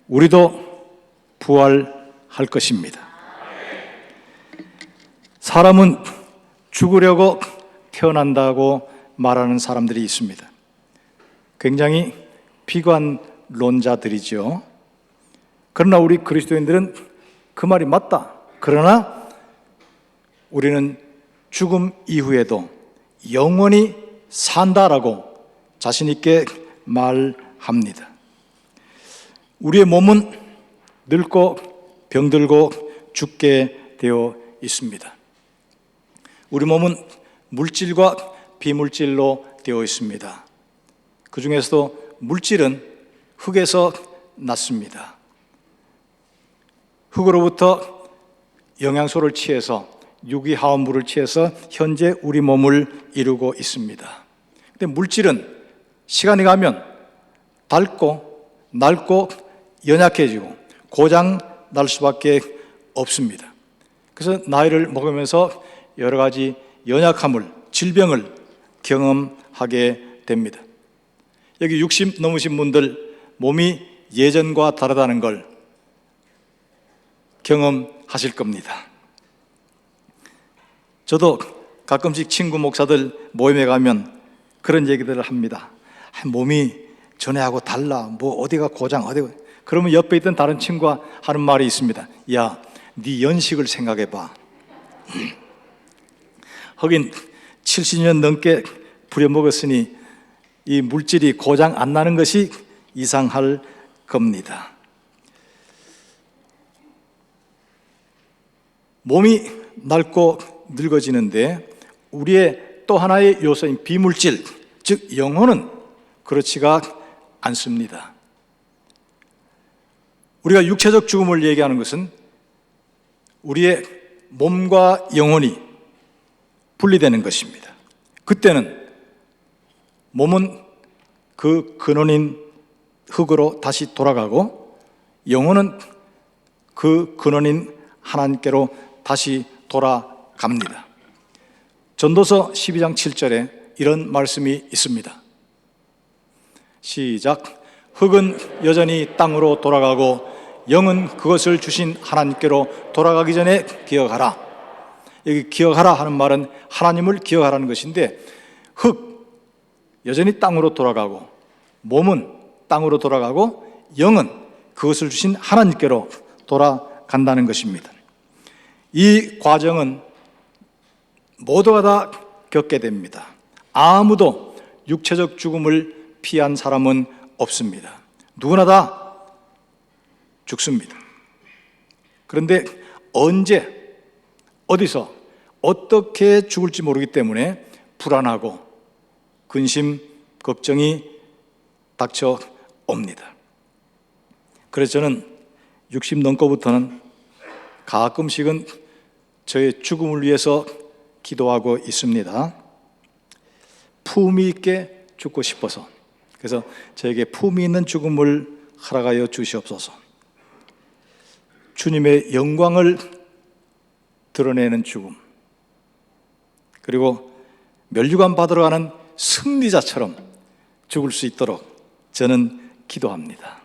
우리도 부활할 것입니다. 사람은 죽으려고 태어난다고 말하는 사람들이 있습니다. 굉장히 비관론자들이죠. 그러나 우리 그리스도인들은 그 말이 맞다. 그러나 우리는 죽음 이후에도 영원히 산다라고 자신 있게 말합니다. 우리의 몸은 늙고 병들고 죽게 되어 있습니다. 우리 몸은 물질과 비물질로 되어 있습니다. 그 중에서도 물질은 흙에서 났습니다. 흙으로부터 영양소를 취해서 유기화합물을 취해서 현재 우리 몸을 이루고 있습니다. 근데 물질은 시간이 가면 닳고 낡고 연약해지고 고장 날 수밖에 없습니다. 그래서 나이를 먹으면서 여러 가지 연약함을, 질병을 경험하게 됩니다. 여기 60 넘으신 분들 몸이 예전과 다르다는 걸 경험하실 겁니다. 저도 가끔씩 친구 목사들 모임에 가면 그런 얘기들을 합니다. 몸이 전에하고 달라. 뭐 어디가 고장 어디가. 그러면 옆에 있던 다른 친구가 하는 말이 있습니다. 야, 네 연식을 생각해봐. 하긴 70년 넘게 부려먹었으니 이 물질이 고장 안 나는 것이 이상할 겁니다. 몸이 낡고 늙어지는데 우리의 또 하나의 요소인 비물질, 즉 영혼은 그렇지가 않습니다. 우리가 육체적 죽음을 얘기하는 것은 우리의 몸과 영혼이 분리되는 것입니다. 그때는 몸은 그 근원인 흙으로 다시 돌아가고 영혼은 그 근원인 하나님께로 다시 돌아갑니다. 전도서 12장 7절에 이런 말씀이 있습니다. 시작. 흙은 여전히 땅으로 돌아가고 영은 그것을 주신 하나님께로 돌아가기 전에 기억하라. 여기 기억하라 하는 말은 하나님을 기억하라는 것인데 흙, 여전히 땅으로 돌아가고 몸은 땅으로 돌아가고 영은 그것을 주신 하나님께로 돌아간다는 것입니다. 이 과정은 모두가 다 겪게 됩니다. 아무도 육체적 죽음을 피한 사람은 없습니다. 누구나 다 죽습니다. 그런데 언제, 어디서, 어떻게 죽을지 모르기 때문에 불안하고 근심, 걱정이 닥쳐옵니다. 그래서 저는 60 넘고부터는 가끔씩은 저의 죽음을 위해서 기도하고 있습니다. 품위 있게 죽고 싶어서. 그래서 저에게 품위 있는 죽음을 허락하여 주시옵소서. 주님의 영광을 드러내는 죽음, 그리고 멸류관 받으러 가는 승리자처럼 죽을 수 있도록 저는 기도합니다.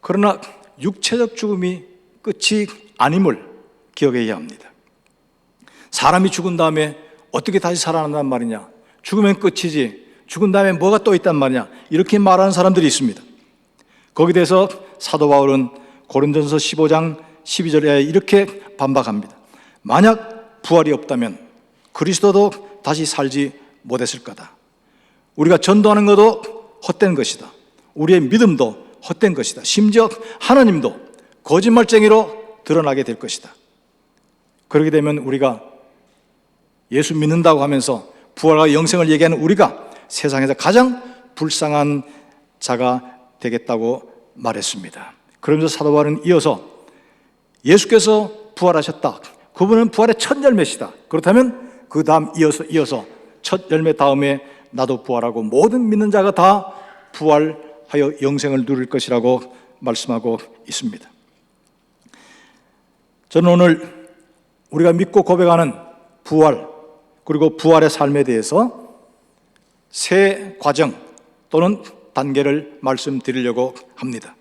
그러나 육체적 죽음이 끝이 아님을 기억해야 합니다. 사람이 죽은 다음에 어떻게 다시 살아난단 말이냐? 죽으면 끝이지. 죽은 다음에 뭐가 또 있단 말이냐? 이렇게 말하는 사람들이 있습니다. 거기에 대해서 사도 바울은 고린도전서 15장 12절에 이렇게 반박합니다. 만약 부활이 없다면 그리스도도 다시 살지 못했을 거다. 우리가 전도하는 것도 헛된 것이다. 우리의 믿음도 헛된 것이다. 심지어 하나님도 거짓말쟁이로 드러나게 될 것이다. 그렇게 되면 우리가 예수 믿는다고 하면서 부활과 영생을 얘기하는 우리가 세상에서 가장 불쌍한 자가 되겠다고 말했습니다. 그러면서 사도 바울은 이어서 예수께서 부활하셨다. 그분은 부활의 첫 열매시다. 그렇다면 그 다음 이어서 첫 열매 다음에 나도 부활하고 모든 믿는 자가 다 부활하여 영생을 누릴 것이라고 말씀하고 있습니다. 저는 오늘 우리가 믿고 고백하는 부활, 그리고 부활의 삶에 대해서 세 과정 또는 단계를 말씀드리려고 합니다.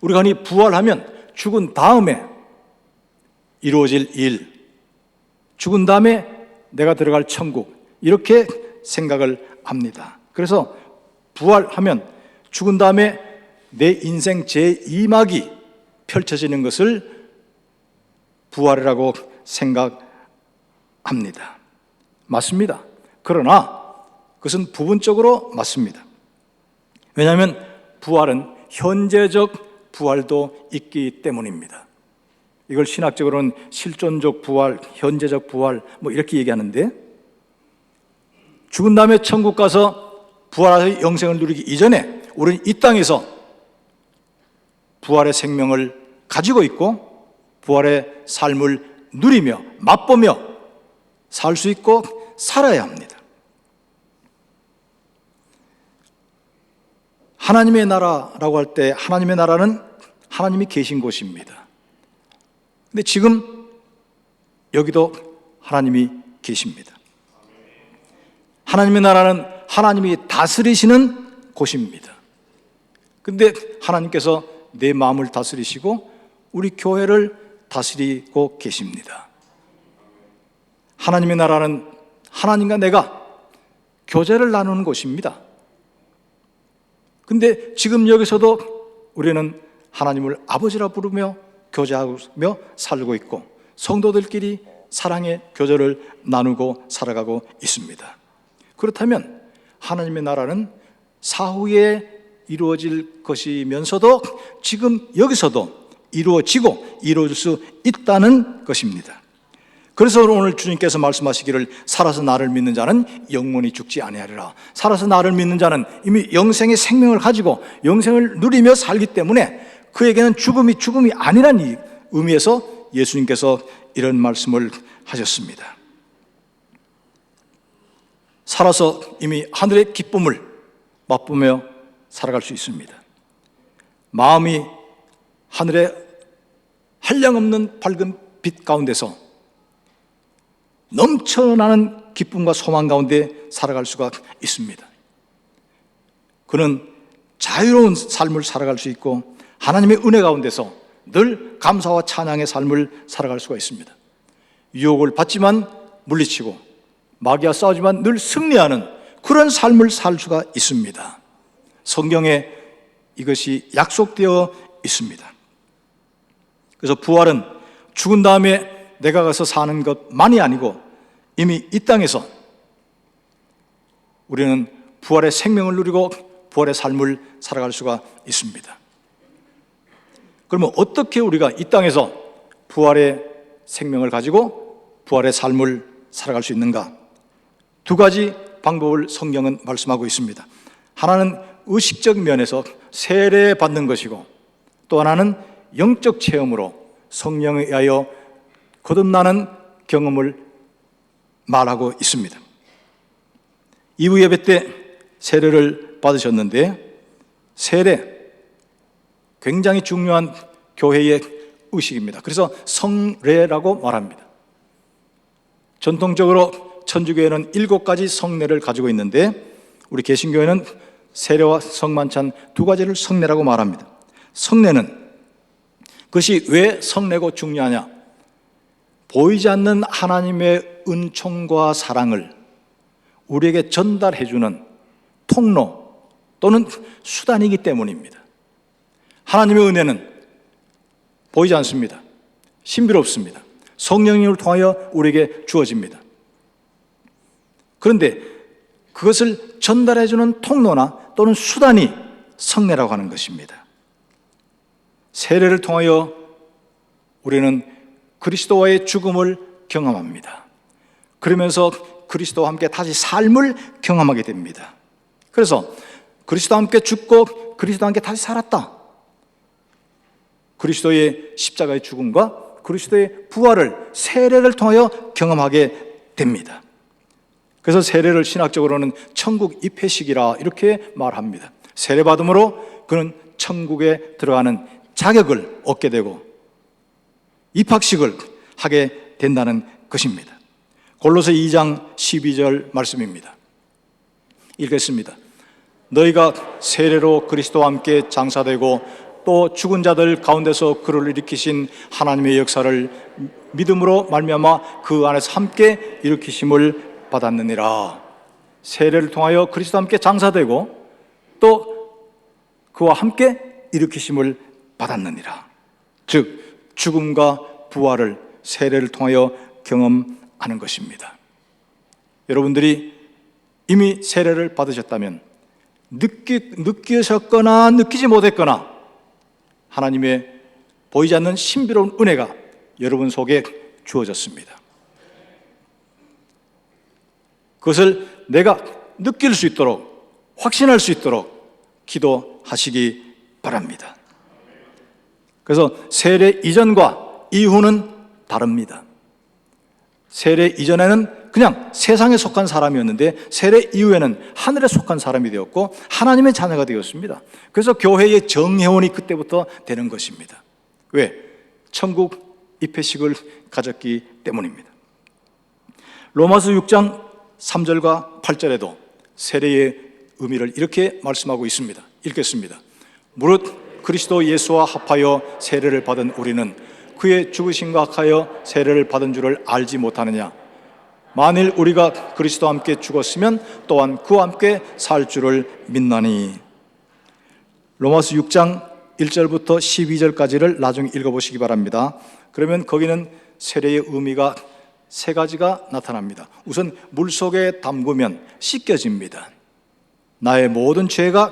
우리가 흔히 부활하면 죽은 다음에 이루어질 일, 죽은 다음에 내가 들어갈 천국, 이렇게 생각을 합니다. 그래서 부활하면 죽은 다음에 내 인생 제2막이 펼쳐지는 것을 부활이라고 생각합니다. 맞습니다. 그러나 그것은 부분적으로 맞습니다. 왜냐하면 부활은 현재적 부활도 있기 때문입니다. 이걸 신학적으로는 실존적 부활, 현재적 부활 뭐 이렇게 얘기하는데, 죽은 다음에 천국 가서 부활해서 영생을 누리기 이전에 우리는 이 땅에서 부활의 생명을 가지고 있고 부활의 삶을 누리며 맛보며 살 수 있고 살아야 합니다. 하나님의 나라라고 할 때 하나님의 나라는 하나님이 계신 곳입니다. 근데 지금 여기도 하나님이 계십니다. 하나님의 나라는 하나님이 다스리시는 곳입니다. 근데 하나님께서 내 마음을 다스리시고 우리 교회를 다스리고 계십니다. 하나님의 나라는 하나님과 내가 교제를 나누는 곳입니다. 근데 지금 여기서도 우리는 하나님을 아버지라 부르며 교제하며 살고 있고 성도들끼리 사랑의 교제를 나누고 살아가고 있습니다. 그렇다면 하나님의 나라는 사후에 이루어질 것이면서도 지금 여기서도 이루어지고 이루어질 수 있다는 것입니다. 그래서 오늘 주님께서 말씀하시기를 살아서 나를 믿는 자는 영원히 죽지 아니하리라. 살아서 나를 믿는 자는 이미 영생의 생명을 가지고 영생을 누리며 살기 때문에 그에게는 죽음이 아니라는 의미에서 예수님께서 이런 말씀을 하셨습니다. 살아서 이미 하늘의 기쁨을 맛보며 살아갈 수 있습니다. 마음이 하늘의 한량없는 밝은 빛 가운데서 넘쳐나는 기쁨과 소망 가운데 살아갈 수가 있습니다. 그는 자유로운 삶을 살아갈 수 있고 하나님의 은혜 가운데서 늘 감사와 찬양의 삶을 살아갈 수가 있습니다. 유혹을 받지만 물리치고 마귀와 싸우지만 늘 승리하는 그런 삶을 살 수가 있습니다. 성경에 이것이 약속되어 있습니다. 그래서 부활은 죽은 다음에 내가 가서 사는 것만이 아니고 이미 이 땅에서 우리는 부활의 생명을 누리고 부활의 삶을 살아갈 수가 있습니다. 그러면 어떻게 우리가 이 땅에서 부활의 생명을 가지고 부활의 삶을 살아갈 수 있는가? 두 가지 방법을 성경은 말씀하고 있습니다. 하나는 의식적 면에서 세례받는 것이고 또 하나는 영적 체험으로 성령에 의하여 거듭나는 경험을 말하고 있습니다. 이후 예배 때 세례를 받으셨는데 세례 굉장히 중요한 교회의 의식입니다. 그래서 성례라고 말합니다. 전통적으로 천주교회는 7가지 성례를 가지고 있는데 우리 개신교회는 세례와 성만찬 두 가지를 성례라고 말합니다. 성례는 그것이 왜 성례고 중요하냐? 보이지 않는 하나님의 은총과 사랑을 우리에게 전달해주는 통로 또는 수단이기 때문입니다. 하나님의 은혜는 보이지 않습니다. 신비롭습니다. 성령님을 통하여 우리에게 주어집니다. 그런데 그것을 전달해주는 통로나 또는 수단이 성례라고 하는 것입니다. 세례를 통하여 우리는 그리스도와의 죽음을 경험합니다. 그러면서 그리스도와 함께 다시 삶을 경험하게 됩니다. 그래서 그리스도와 함께 죽고 그리스도와 함께 다시 살았다. 그리스도의 십자가의 죽음과 그리스도의 부활을 세례를 통하여 경험하게 됩니다. 그래서 세례를 신학적으로는 천국 입회식이라 이렇게 말합니다. 세례받음으로 그는 천국에 들어가는 자격을 얻게 되고 입학식을 하게 된다는 것입니다. 골로새 2장 12절 말씀입니다. 읽겠습니다. 너희가 세례로 그리스도와 함께 장사되고 또 죽은 자들 가운데서 그를 일으키신 하나님의 역사를 믿음으로 말미암아 그 안에서 함께 일으키심을 받았느니라. 세례를 통하여 그리스도와 함께 장사되고 또 그와 함께 일으키심을 받았느니라. 즉 죽음과 부활을 세례를 통하여 경험하는 것입니다. 여러분들이 이미 세례를 받으셨다면 느끼셨거나 느끼지 못했거나 하나님의 보이지 않는 신비로운 은혜가 여러분 속에 주어졌습니다. 그것을 내가 느낄 수 있도록, 확신할 수 있도록 기도하시기 바랍니다. 그래서 세례 이전과 이후는 다릅니다. 세례 이전에는 그냥 세상에 속한 사람이었는데 세례 이후에는 하늘에 속한 사람이 되었고 하나님의 자녀가 되었습니다. 그래서 교회의 정회원이 그때부터 되는 것입니다. 왜? 천국 입회식을 가졌기 때문입니다. 로마서 6장 3절과 8절에도 세례의 의미를 이렇게 말씀하고 있습니다. 읽겠습니다. 무릇 그리스도 예수와 합하여 세례를 받은 우리는 그의 죽으심과 합하여 세례를 받은 줄을 알지 못하느냐? 만일 우리가 그리스도와 함께 죽었으면 또한 그와 함께 살 줄을 믿나니. 로마서 6장 1절부터 12절까지를 나중에 읽어보시기 바랍니다. 그러면 거기는 세례의 의미가 세 가지가 나타납니다. 우선 물속에 담그면 씻겨집니다. 나의 모든 죄가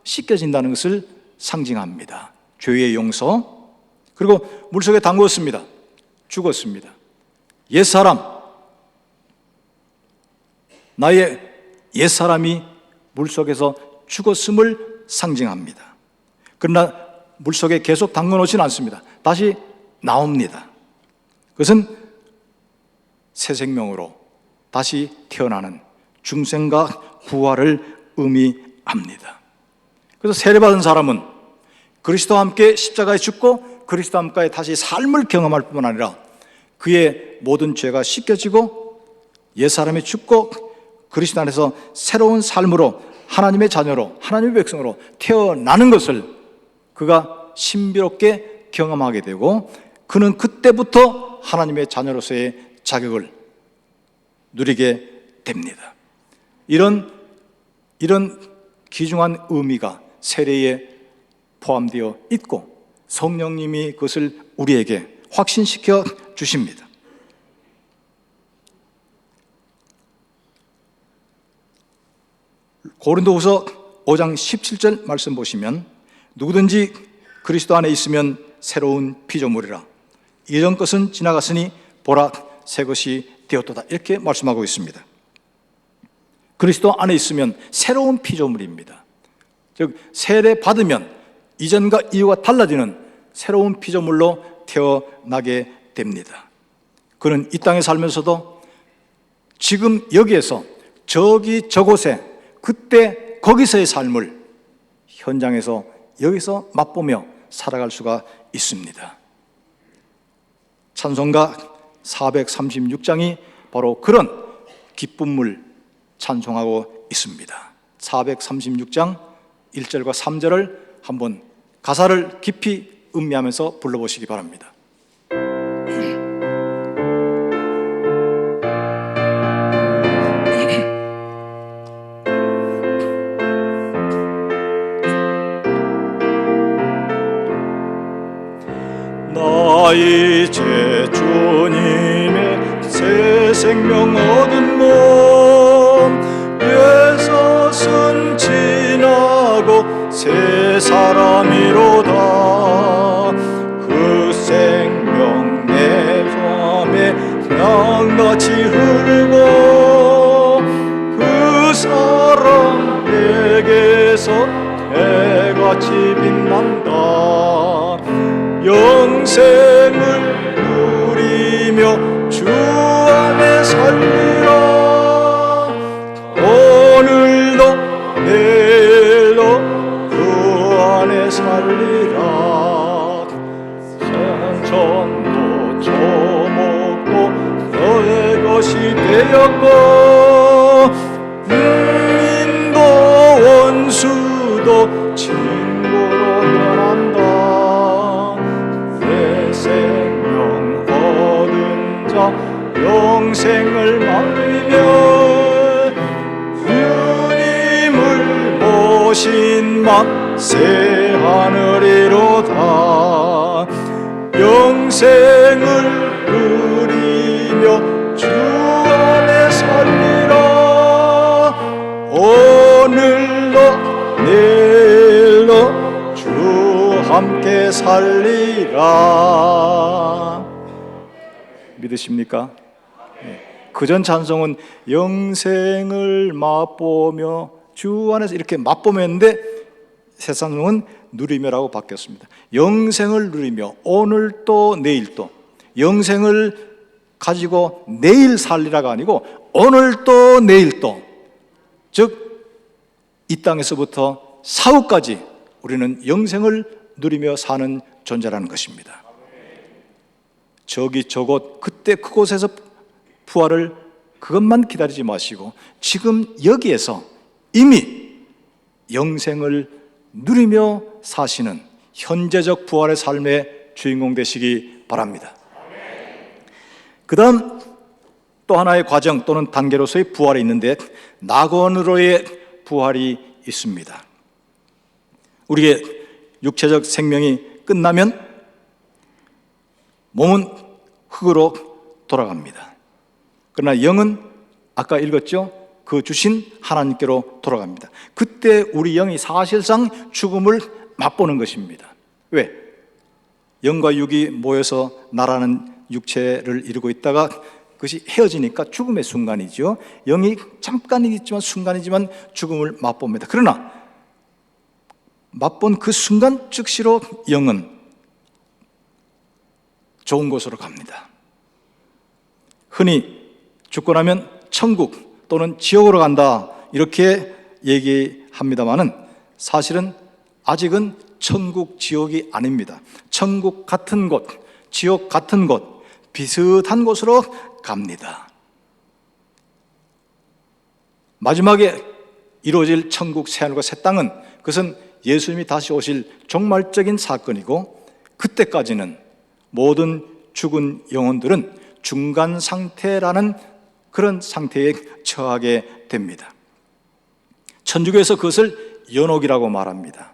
씻겨진다는 것을 상징합니다. 죄의 용서. 그리고 물속에 담궜습니다. 죽었습니다. 옛사람, 나의 옛사람이 물속에서 죽었음을 상징합니다. 그러나 물속에 계속 담궈놓지는 않습니다. 다시 나옵니다. 그것은 새 생명으로 다시 태어나는 중생과 부활을 의미합니다. 그래서 세례받은 사람은 그리스도와 함께 십자가에 죽고 그리스도와 함께 다시 삶을 경험할 뿐만 아니라 그의 모든 죄가 씻겨지고 옛사람이 죽고 그리스도 안에서 새로운 삶으로 하나님의 자녀로 하나님의 백성으로 태어나는 것을 그가 신비롭게 경험하게 되고 그는 그때부터 하나님의 자녀로서의 자격을 누리게 됩니다. 이런 귀중한 의미가 세례에 포함되어 있고 성령님이 그것을 우리에게 확신시켜 주십니다. 고린도후서 5장 17절 말씀 보시면 누구든지 그리스도 안에 있으면 새로운 피조물이라 이전 것은 지나갔으니 보라 새 것이 되었도다 이렇게 말씀하고 있습니다. 그리스도 안에 있으면 새로운 피조물입니다. 즉 세례 받으면 이전과 이후가 달라지는 새로운 피조물로 태어나게 됩니다. 그는 이 땅에 살면서도 지금 여기에서 저기 저곳에 그때 거기서의 삶을 현장에서 여기서 맛보며 살아갈 수가 있습니다. 찬송가 436장이 바로 그런 기쁨을 찬송하고 있습니다. 436장 1절과 3절을 한번 가사를 깊이 음미하면서 불러보시기 바랍니다. 나 이제 주님의 새 생명 얻은 몸 옛것은 지나고 새 사람이로다. 그 생명 내 맘에 낭같이 흐르고 그 사랑 내게서 해같이 빛난다. 영생을 누리며 주 안에 살리라. 오늘도 내일도 그 안에 살리라. 산천도 저목도 너의 것이 되었고 인도 우리도 친구로 변한다. 내 생명 얻은 자 영생을 말리며 주님을 모신 만세 하늘이로다. 영생을 누리며 주 안에 살리라. 오늘도 내일도 주 함께 살리라. 믿으십니까? 그전 찬송은 영생을 맛보며 주 안에서 이렇게 맛보며 했는데 새 찬송은 누리며라고 바뀌었습니다. 영생을 누리며 오늘도 내일도, 영생을 가지고 내일 살리라가 아니고 오늘도 내일도, 즉 이 땅에서부터 사후까지 우리는 영생을 누리며 사는 존재라는 것입니다. 저기 저곳 그때 그곳에서 부활을 그것만 기다리지 마시고 지금 여기에서 이미 영생을 누리며 사시는 현재적 부활의 삶의 주인공 되시기 바랍니다. 그 다음 또 하나의 과정 또는 단계로서의 부활이 있는데 낙원으로의 부활이 있습니다. 우리의 육체적 생명이 끝나면 몸은 흙으로 돌아갑니다. 그러나 영은 아까 읽었죠? 그 주신 하나님께로 돌아갑니다. 그때 우리 영이 사실상 죽음을 맛보는 것입니다. 왜? 영과 육이 모여서 나라는 육체를 이루고 있다가 그것이 헤어지니까 죽음의 순간이죠. 영이 잠깐이지만 순간이지만 죽음을 맛봅니다. 그러나 맛본 그 순간 즉시로 영은 좋은 곳으로 갑니다. 흔히 죽고 나면 천국 또는 지옥으로 간다 이렇게 얘기합니다마는 사실은 아직은 천국 지옥이 아닙니다. 천국 같은 곳, 지옥 같은 곳, 비슷한 곳으로 갑니다. 마지막에 이루어질 천국 새하늘과 새 땅은 그것은 예수님이 다시 오실 종말적인 사건이고 그때까지는 모든 죽은 영혼들은 중간 상태라는 그런 상태에 처하게 됩니다. 천주교에서 그것을 연옥이라고 말합니다.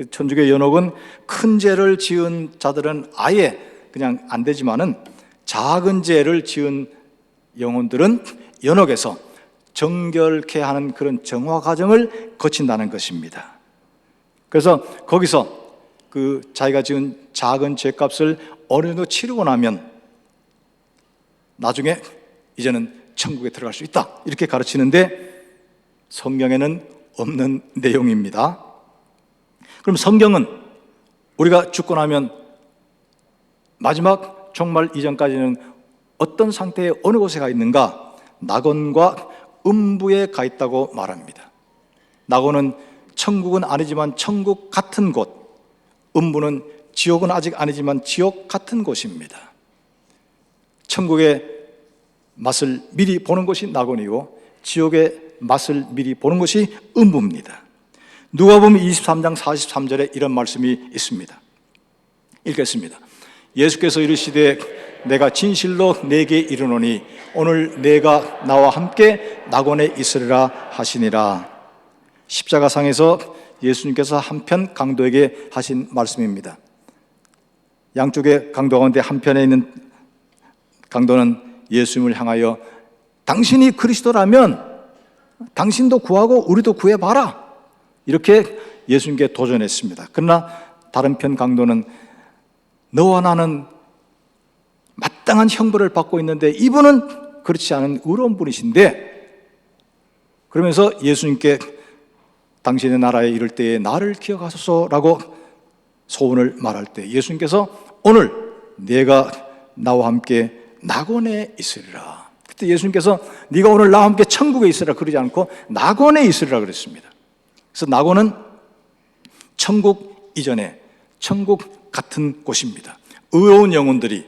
천주교 연옥은 큰 죄를 지은 자들은 아예 그냥 안 되지만은 작은 죄를 지은 영혼들은 연옥에서 정결케 하는 그런 정화 과정을 거친다는 것입니다. 그래서 거기서 그 자기가 지은 작은 죄값을 어느 정도 치르고 나면 나중에 이제는 천국에 들어갈 수 있다 이렇게 가르치는데 성경에는 없는 내용입니다. 그럼 성경은 우리가 죽고 나면 마지막 종말 이전까지는 어떤 상태에 어느 곳에 가 있는가? 낙원과 음부에 가 있다고 말합니다. 낙원은 천국은 아니지만 천국 같은 곳, 음부는 지옥은 아직 아니지만 지옥 같은 곳입니다. 천국의 맛을 미리 보는 것이 낙원이고 지옥의 맛을 미리 보는 것이 음부입니다. 누가복음 23장 43절에 이런 말씀이 있습니다. 읽겠습니다. 예수께서 이르시되 내가 진실로 내게 이르노니 오늘 내가 나와 함께 낙원에 있으리라 하시니라. 십자가상에서 예수님께서 한편 강도에게 하신 말씀입니다. 양쪽의 강도 가운데 한편에 있는 강도는 예수님을 향하여 당신이 그리스도라면 당신도 구하고 우리도 구해봐라 이렇게 예수님께 도전했습니다. 그러나 다른 편 강도는 너와 나는 마땅한 형벌을 받고 있는데 이분은 그렇지 않은 의로운 분이신데 그러면서 예수님께 당신의 나라에 이를 때에 나를 기억하소서라고 소원을 말할 때 예수님께서 오늘 내가 나와 함께 낙원에 있으리라. 그때 예수님께서 네가 오늘 나와 함께 천국에 있으리라 그러지 않고 낙원에 있으리라 그랬습니다. 그래서 낙원은 천국 이전에 천국 같은 곳입니다. 의로운 영혼들이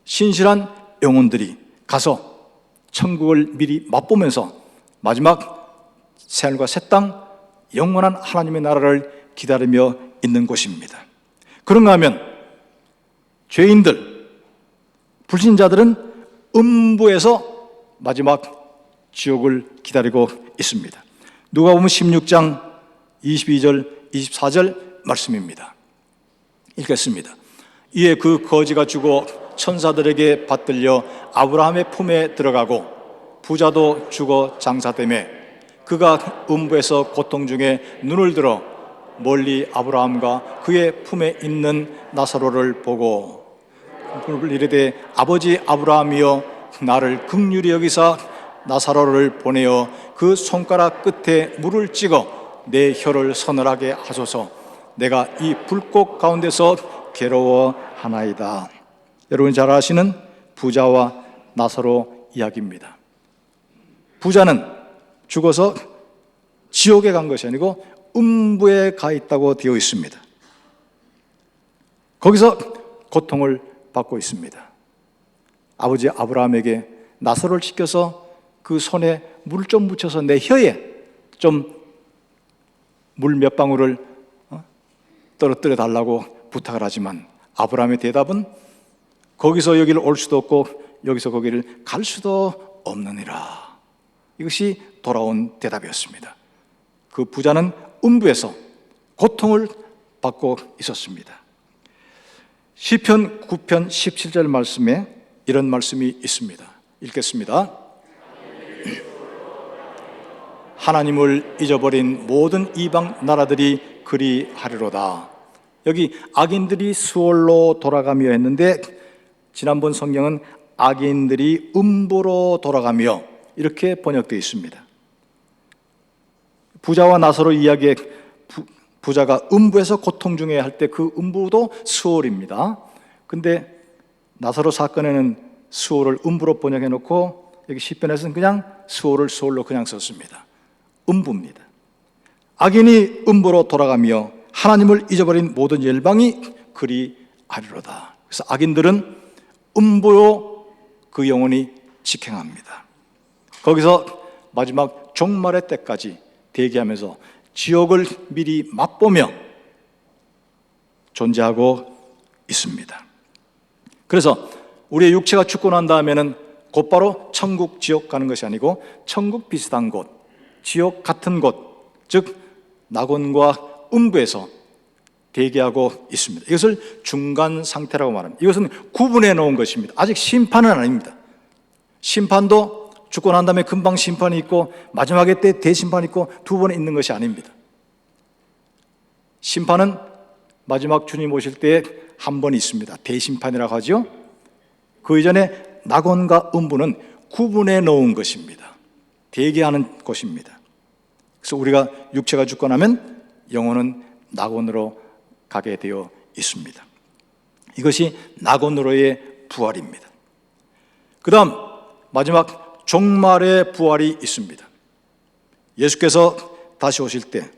신실한 영혼들이 가서 천국을 미리 맛보면서 마지막 새하늘과 새 땅 영원한 하나님의 나라를 기다리며 있는 곳입니다. 그런가 하면 죄인들, 불신자들은 음부에서 마지막 지옥을 기다리고 있습니다. 누가복음 16장 22절 24절 말씀입니다. 읽겠습니다. 이에 그 거지가 죽어 천사들에게 받들려 아브라함의 품에 들어가고 부자도 죽어 장사되매 그가 음부에서 고통 중에 눈을 들어 멀리 아브라함과 그의 품에 있는 나사로를 보고 이르되 아버지 아브라함이여 나를 긍휼히 여기사 나사로를 보내어 그 손가락 끝에 물을 찍어 내 혀를 서늘하게 하소서. 내가 이 불꽃 가운데서 괴로워하나이다. 여러분 잘 아시는 부자와 나사로 이야기입니다. 부자는 죽어서 지옥에 간 것이 아니고 음부에 가 있다고 되어 있습니다. 거기서 고통을 받고 있습니다. 아버지 아브라함에게 나사로를 시켜서 그 손에 물 좀 묻혀서 내 혀에 좀 물 몇 방울을 떨어뜨려 달라고 부탁을 하지만 아브라함의 대답은 거기서 여기를 올 수도 없고 여기서 거기를 갈 수도 없느니라. 이것이 돌아온 대답이었습니다. 그 부자는 음부에서 고통을 받고 있었습니다. 시편 9편 17절 말씀에 이런 말씀이 있습니다. 읽겠습니다. 하나님을 잊어버린 모든 이방 나라들이 그리하리로다. 여기 악인들이 수월로 돌아가며 했는데 지난번 성경은 악인들이 음부로 돌아가며 이렇게 번역되어 있습니다. 부자와 나사로 이야기에 부자가 음부에서 고통 중에 할 때 그 음부도 수월입니다. 근데 나사로 사건에는 수월을 음부로 번역해 놓고 여기 시편에서는 그냥 수월을 수월로 그냥 썼습니다. 음부입니다. 악인이 음부로 돌아가며 하나님을 잊어버린 모든 열방이 그리하리로다. 그래서 악인들은 음부로 그 영혼이 직행합니다. 거기서 마지막 종말의 때까지 대기하면서 지옥을 미리 맛보며 존재하고 있습니다. 그래서 우리의 육체가 죽고 난 다음에는 곧바로 천국, 지옥 가는 것이 아니고 천국 비슷한 곳, 지옥 같은 곳, 즉 낙원과 음부에서 대기하고 있습니다. 이것을 중간 상태라고 말합니다. 이것은 구분해 놓은 것입니다. 아직 심판은 아닙니다. 심판도 죽고 난 다음에 금방 심판이 있고 마지막에 때 대심판이 있고 두 번에 있는 것이 아닙니다. 심판은 마지막 주님 오실 때에 한 번 있습니다. 대심판이라고 하죠. 그 이전에 낙원과 음부는 구분해 놓은 것입니다. 대기하는 곳입니다. 그래서 우리가 육체가 죽고 나면 영혼은 낙원으로 가게 되어 있습니다. 이것이 낙원으로의 부활입니다. 그 다음 마지막 종말의 부활이 있습니다. 예수께서 다시 오실 때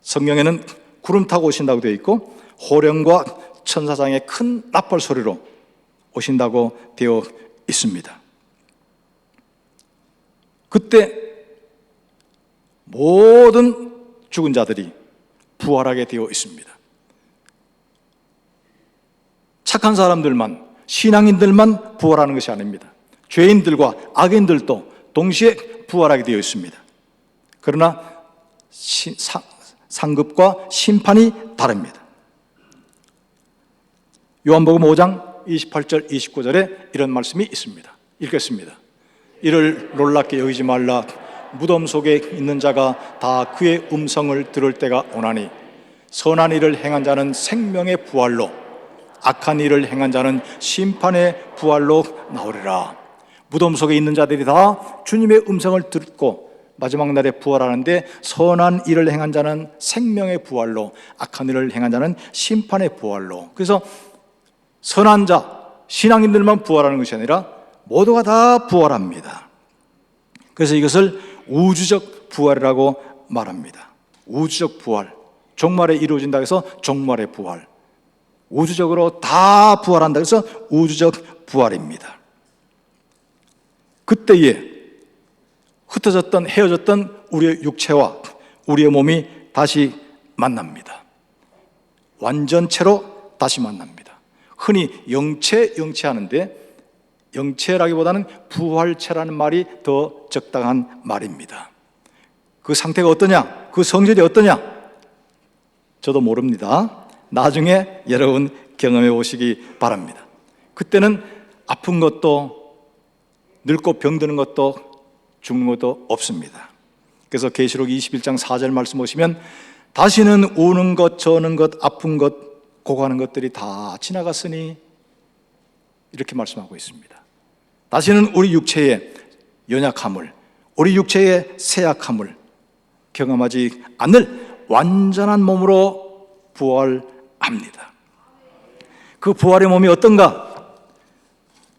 성경에는 구름 타고 오신다고 되어 있고 호령과 천사장의 큰 나팔 소리로 오신다고 되어 있습니다. 그때 모든 죽은 자들이 부활하게 되어 있습니다. 착한 사람들만, 신앙인들만 부활하는 것이 아닙니다. 죄인들과 악인들도 동시에 부활하게 되어 있습니다. 그러나 상급과 심판이 다릅니다. 요한복음 5장 28절 29절에 이런 말씀이 있습니다. 읽겠습니다. 이를 놀랍게 여기지 말라. 무덤 속에 있는 자가 다 그의 음성을 들을 때가 오나니 선한 일을 행한 자는 생명의 부활로 악한 일을 행한 자는 심판의 부활로 나오리라. 무덤 속에 있는 자들이 다 주님의 음성을 듣고 마지막 날에 부활하는데 선한 일을 행한 자는 생명의 부활로 악한 일을 행한 자는 심판의 부활로. 그래서 선한 자, 신앙인들만 부활하는 것이 아니라 모두가 다 부활합니다. 그래서 이것을 우주적 부활이라고 말합니다. 우주적 부활, 종말에 이루어진다 해서 종말의 부활, 우주적으로 다 부활한다 해서 우주적 부활입니다. 그때에 흩어졌던 헤어졌던 우리의 육체와 우리의 몸이 다시 만납니다. 완전체로 다시 만납니다. 흔히 영체 하는데 영체라기보다는 부활체라는 말이 더 적당한 말입니다. 그 상태가 어떠냐? 그 성질이 어떠냐? 저도 모릅니다. 나중에 여러분 경험해 보시기 바랍니다. 그때는 아픈 것도 늙고 병드는 것도 죽는 것도 없습니다. 그래서 계시록 21장 4절 말씀 보시면 다시는 우는 것, 저는 것, 아픈 것, 고가는 것들이 다 지나갔으니 이렇게 말씀하고 있습니다. 다시는 우리 육체의 연약함을, 우리 육체의 쇠약함을 경험하지 않을 완전한 몸으로 부활합니다. 그 부활의 몸이 어떤가?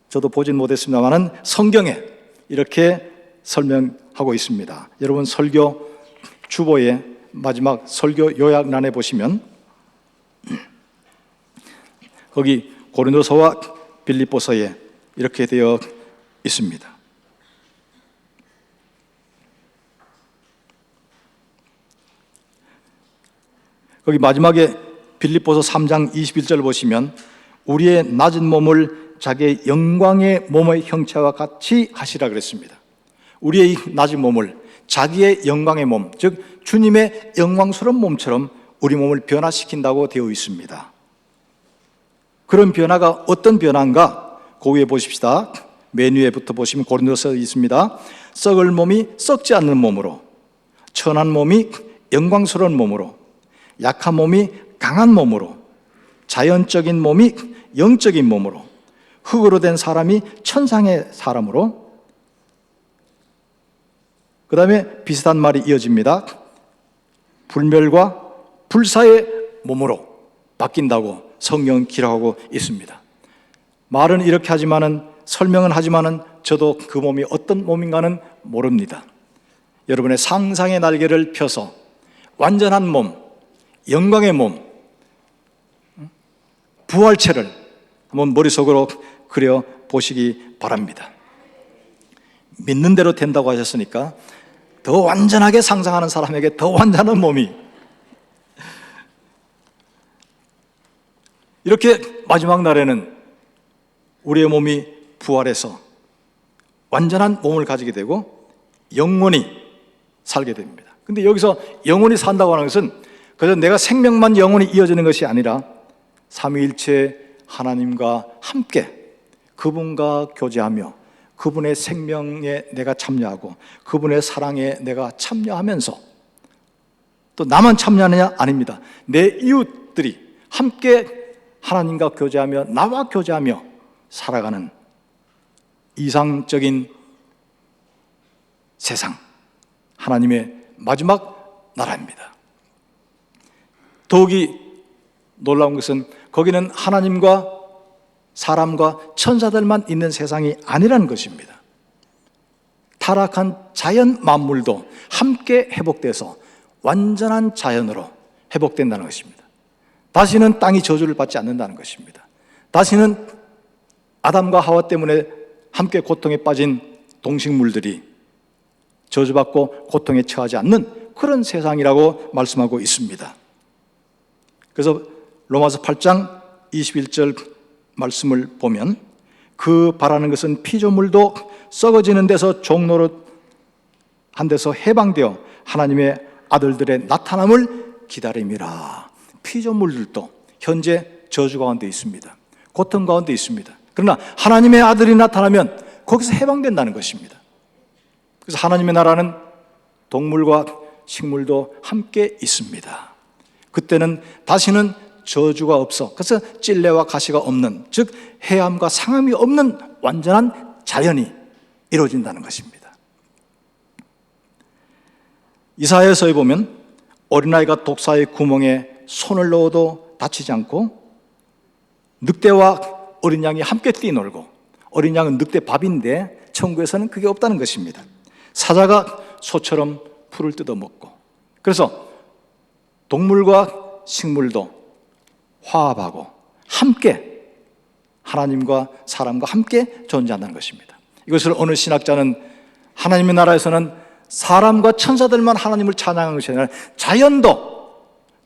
저도 보진 못했습니다만 성경에 이렇게 설명하고 있습니다. 여러분 설교 주보의 마지막 설교 요약란에 보시면 거기 고린도서와 빌립보서에 이렇게 되어 있습니다. 거기 마지막에 빌립보서 3장 21절 보시면 우리의 낮은 몸을 자기의 영광의 몸의 형체와 같이 하시라 그랬습니다. 우리의 낮은 몸을 자기의 영광의 몸, 즉 주님의 영광스러운 몸처럼 우리 몸을 변화시킨다고 되어 있습니다. 그런 변화가 어떤 변화인가? 그 위에 보십시다. 맨 위에부터 보시면 고린도서에 있습니다. 썩을 몸이 썩지 않는 몸으로, 천한 몸이 영광스러운 몸으로, 약한 몸이 강한 몸으로, 자연적인 몸이 영적인 몸으로, 흙으로 된 사람이 천상의 사람으로, 그 다음에 비슷한 말이 이어집니다. 불멸과 불사의 몸으로 바뀐다고 성경 기록하고 있습니다. 말은 이렇게 하지만은, 설명은 하지만은 저도 그 몸이 어떤 몸인가는 모릅니다. 여러분의 상상의 날개를 펴서 완전한 몸, 영광의 몸, 부활체를 한번 머릿속으로 그려 보시기 바랍니다. 믿는 대로 된다고 하셨으니까 더 완전하게 상상하는 사람에게 더 완전한 몸이, 이렇게 마지막 날에는 우리의 몸이 부활해서 완전한 몸을 가지게 되고 영원히 살게 됩니다. 근데 여기서 영원히 산다고 하는 것은 그래서 내가 생명만 영원히 이어지는 것이 아니라 삼위일체 하나님과 함께 그분과 교제하며 그분의 생명에 내가 참여하고 그분의 사랑에 내가 참여하면서, 또 나만 참여하느냐? 아닙니다. 내 이웃들이 함께 하나님과 교제하며 나와 교제하며 살아가는 이상적인 세상, 하나님의 마지막 나라입니다. 더욱이 놀라운 것은 거기는 하나님과 사람과 천사들만 있는 세상이 아니라는 것입니다. 타락한 자연 만물도 함께 회복돼서 완전한 자연으로 회복된다는 것입니다. 다시는 땅이 저주를 받지 않는다는 것입니다. 다시는 아담과 하와 때문에 함께 고통에 빠진 동식물들이 저주받고 고통에 처하지 않는 그런 세상이라고 말씀하고 있습니다. 그래서 로마서 8장 21절 말씀을 보면 그 바라는 것은 피조물도 썩어지는 데서 종로로 한 데서 해방되어 하나님의 아들들의 나타남을 기다림이라. 피조물들도 현재 저주 가운데 있습니다. 고통 가운데 있습니다. 그러나 하나님의 아들이 나타나면 거기서 해방된다는 것입니다. 그래서 하나님의 나라는 동물과 식물도 함께 있습니다. 그때는 다시는 저주가 없어, 그래서 찔레와 가시가 없는, 즉 해함과 상함이 없는 완전한 자연이 이루어진다는 것입니다. 이사야서에 보면 어린아이가 독사의 구멍에 손을 넣어도 다치지 않고 늑대와 어린 양이 함께 뛰놀고, 어린 양은 늑대 밥인데 천국에서는 그게 없다는 것입니다. 사자가 소처럼 풀을 뜯어먹고, 그래서 동물과 식물도 화합하고 함께 하나님과 사람과 함께 존재한다는 것입니다. 이것을 어느 신학자는 하나님의 나라에서는 사람과 천사들만 하나님을 찬양하는 것이 아니라 자연도,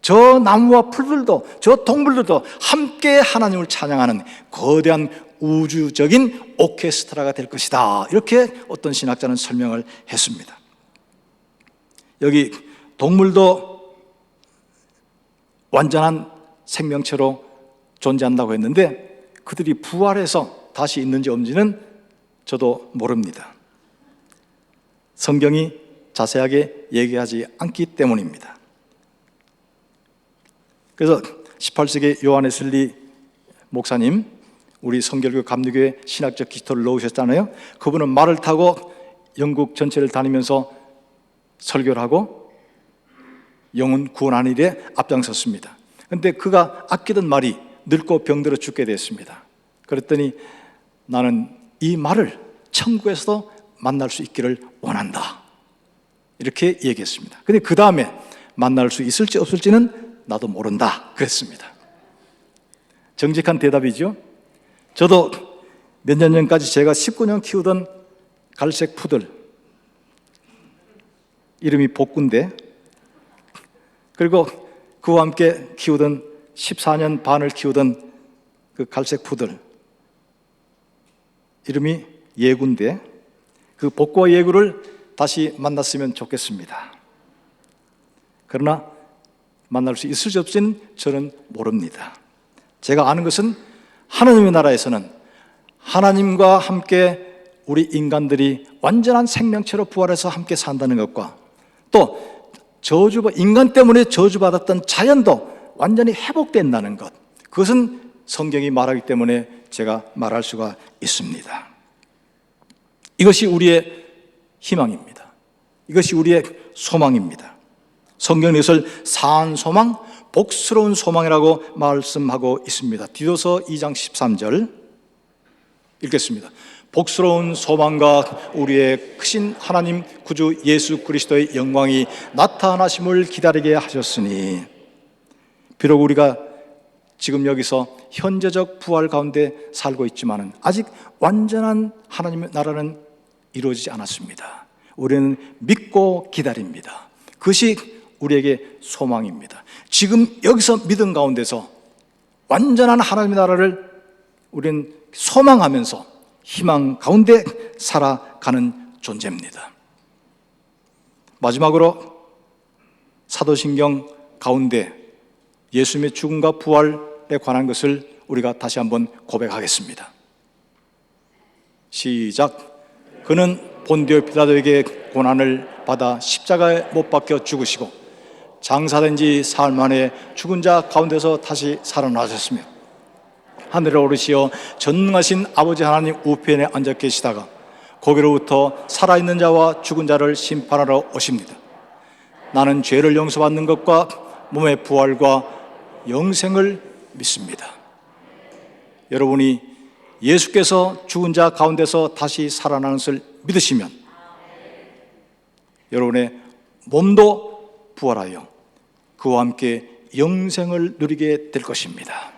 저 나무와 풀들도, 저 동물들도 함께 하나님을 찬양하는 거대한 우주적인 오케스트라가 될 것이다. 이렇게 어떤 신학자는 설명을 했습니다. 여기 동물도 완전한 생명체로 존재한다고 했는데 그들이 부활해서 다시 있는지 없는지는 저도 모릅니다. 성경이 자세하게 얘기하지 않기 때문입니다. 그래서 18세기 요한 웨슬리 목사님, 우리 성결교 감리교회 신학적 기초를 놓으셨잖아요. 그분은 말을 타고 영국 전체를 다니면서 설교를 하고 영혼 구원하는 일에 앞장섰습니다. 그런데 그가 아끼던 말이 늙고 병들어 죽게 됐습니다. 그랬더니 나는 이 말을 천국에서도 만날 수 있기를 원한다, 이렇게 얘기했습니다. 근데 그 다음에 만날 수 있을지 없을지는 나도 모른다 그랬습니다. 정직한 대답이죠. 저도 몇 년 전까지 제가 19년 키우던 갈색 푸들, 이름이 복군데, 그리고 그와 함께 키우던 14년 반을 키우던 그 갈색 푸들 이름이 예구인데, 그 복구와 예구를 다시 만났으면 좋겠습니다. 그러나 만날 수 있을지 없을지는 저는 모릅니다. 제가 아는 것은 하나님의 나라에서는 하나님과 함께 우리 인간들이 완전한 생명체로 부활해서 함께 산다는 것과, 또 인간 때문에 저주받았던 자연도 완전히 회복된다는 것, 그것은 성경이 말하기 때문에 제가 말할 수가 있습니다. 이것이 우리의 희망입니다. 이것이 우리의 소망입니다. 성경은 이것을 사한 소망, 복스러운 소망이라고 말씀하고 있습니다. 디도서 2장 13절 읽겠습니다. 복스러운 소망과 우리의 크신 하나님 구주 예수 그리스도의 영광이 나타나심을 기다리게 하셨으니, 비록 우리가 지금 여기서 현재적 부활 가운데 살고 있지만 아직 완전한 하나님의 나라는 이루어지지 않았습니다. 우리는 믿고 기다립니다. 그것이 우리에게 소망입니다. 지금 여기서 믿음 가운데서 완전한 하나님의 나라를 우리는 소망하면서 희망 가운데 살아가는 존재입니다. 마지막으로 사도신경 가운데 예수님의 죽음과 부활에 관한 것을 우리가 다시 한번 고백하겠습니다. 시작. 그는 본디오 빌라도에게 고난을 받아 십자가에 못 박혀 죽으시고 장사된 지 사흘 만에 죽은 자 가운데서 다시 살아나셨으며 하늘에 오르시어 전능하신 아버지 하나님 우편에 앉아 계시다가 거기로부터 살아있는 자와 죽은 자를 심판하러 오십니다. 나는 죄를 용서받는 것과 몸의 부활과 영생을 믿습니다. 여러분이 예수께서 죽은 자 가운데서 다시 살아나는 것을 믿으시면 여러분의 몸도 부활하여 그와 함께 영생을 누리게 될 것입니다.